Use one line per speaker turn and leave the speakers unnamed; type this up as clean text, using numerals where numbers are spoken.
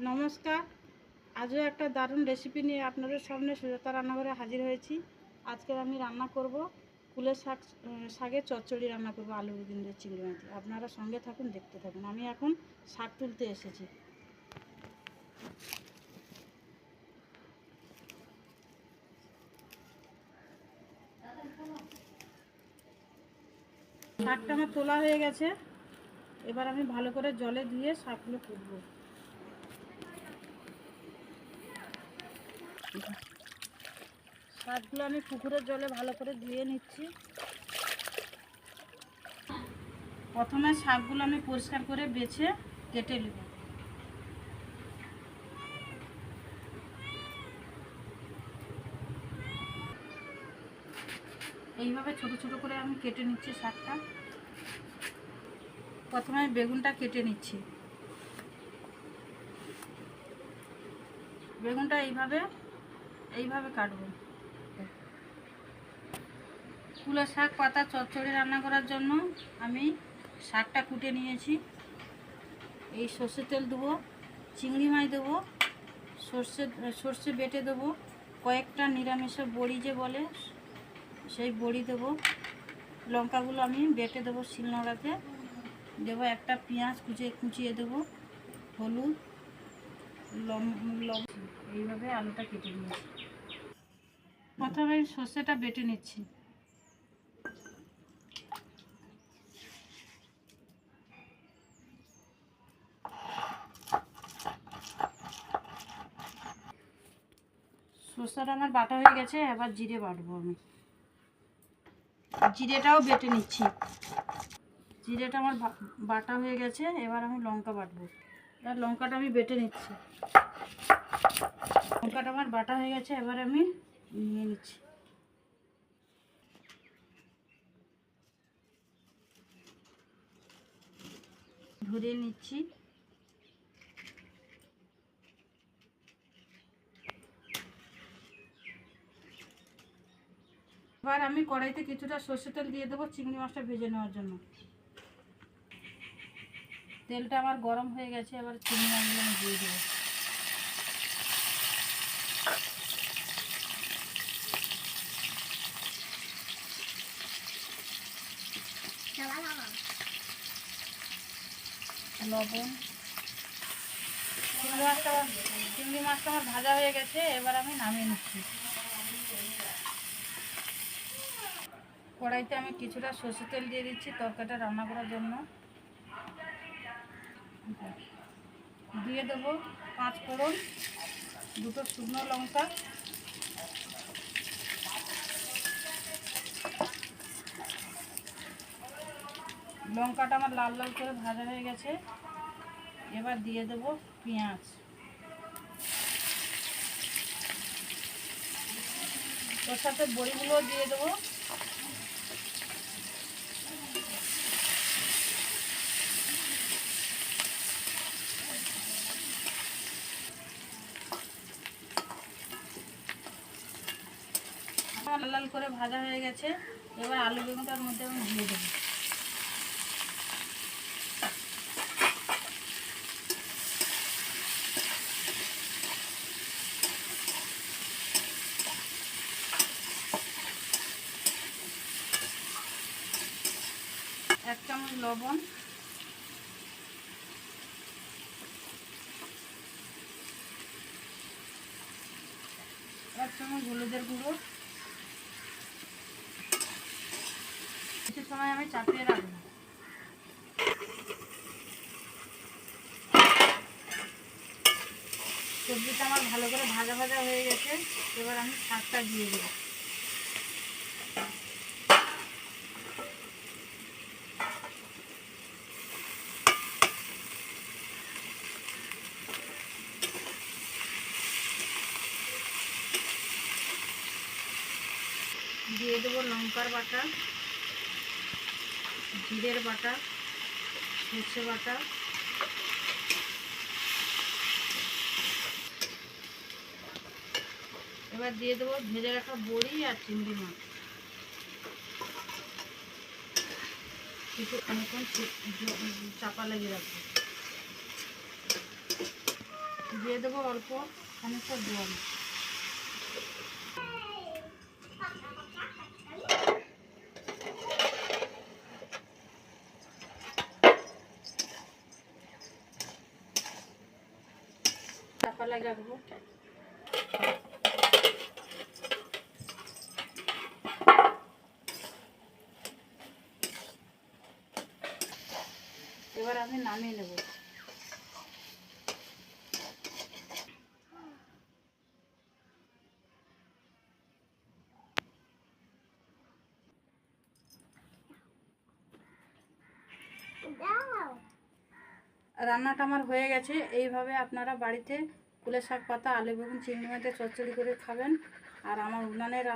নমস্কার। আজও একটা দারুণ রেসিপি নিয়ে আপনাদের সামনে সুজাতা রান্নাঘরে হাজির হয়েছি। আজকে আমি রান্না করব কুলের শাকের চচ্চড়ি রান্না করব আলু দিয়ে চিংড়ি মাছ দিয়ে। আপনারা সঙ্গে থাকুন, দেখতে থাকুন। আমি এখন শাক তুলতে এসেছি। শাকটা আমার তোলা হয়ে গেছে। এবার আমি ভালো করে জলে ধুয়ে শাকগুলো তুলব। শাকগুলো আমি পুকুরের জলে ভালো করে ধুয়ে নিচ্ছি। প্রথমে শাকগুলো আমি পরিষ্কার করে বেছে কেটে নেব। এইভাবে ছোট ছোট করে আমি কেটে নিচ্ছি শাকটা। প্রথমে আমি বেগুনটা কেটে নিচ্ছি। বেগুনটা এইভাবে কাটবো। কুলের শাক পাতা চচ্চড়ি রান্না করার জন্য আমি শাকটা কুটে নিয়েছি। এই সর্ষের তেল দেবো, চিংড়ি মাছ দেবো, সর্ষে বেটে দেবো, কয়েকটা নিরামিষের বড়ি যে বলে সেই বড়ি দেবো, লঙ্কাগুলো আমি বেটে দেবো শিলনোড়াতে, দেবো একটা পেঁয়াজ কুচিয়ে দেবো, হলুদ, লবণ। এইভাবে আলুটা কেটে নিয়েছি। প্রথমে সর্ষেটা বেটে নিচ্ছি। সর্ষেটা আমার বাটা হয়ে গেছে। এবার জিরে বাটবো। আমি জিরেটাও বেটে নিচ্ছি। জিরেটা আমার বাটা হয়ে গেছে। এবার আমি লঙ্কা বাটবো। এবার লঙ্কাটা আমি বেটে নিচ্ছি। লঙ্কাটা আমার বাটা হয়ে গেছে। এবার আমি নিয়ে নিচ্ছি। ধরিয়ে নিচ্ছি। এবার আমি কড়াইতে কিছুটা সর্ষের তেল দিয়ে দেবো চিংড়ি মাছটা ভেজে নেওয়ার জন্য। তেলটা আমার গরম হয়ে গেছে। এবার চিংড়ি মাছগুলো আমি দিয়ে দেবো। লবণ, চিংড়ি মাছটা আমার ভাজা হয়ে গেছে। এবার আমি নামিয়ে নিচ্ছি। কড়াইতে আমি কিছুটা সর্ষের তেল দিয়ে দিচ্ছি তরকারিটা রান্না করার জন্য। দিয়ে দেবো 5 ফোড়ন, 2টো শুকনো লঙ্কা, লঙ্কাটা আমার লাল লাল করে ভাজা হয়ে গেছে। এবার দিয়ে দেবো পেঁয়াজ, ওর সাথে বড়িগুলো দিয়ে দেবো। লাল লাল করে ভাজা হয়ে গেছে। এবার আলু বেগুনটার মধ্যে আমি দিয়ে দেবো। এক চামচ লবণ, এক চামচ হলুদের গুঁড়ো। কিছু সময় আমি চাপিয়ে রাখবো। সবজিটা আমার ভালো করে ভাজা ভাজা হয়ে গেছে। এবার আমি শাকটা দিয়ে দেবো। দিয়ে দেবো লঙ্কার বাটা, জিরের বাটা, সর্ষে বাটা, এবার দিয়ে দেবো ভেজে রাখা বড়ি আর চিংড়ি মাছ। কিছু অনেকক্ষণ চাপা লাগিয়ে রাখবো। দিয়ে দেবো অল্প খানিকটা জল। চাপা লাগিয়ে রাখবো। এবার আমি নামিয়ে নেব। রান্নাটা আমার হয়ে গেছে। এইভাবে আপনারা বাড়িতে কুলের শাক পাতা, আলু বেগুন, চিংড়ি মাছের চচ্চড়ি করে খাবেন। আর আমার উনানের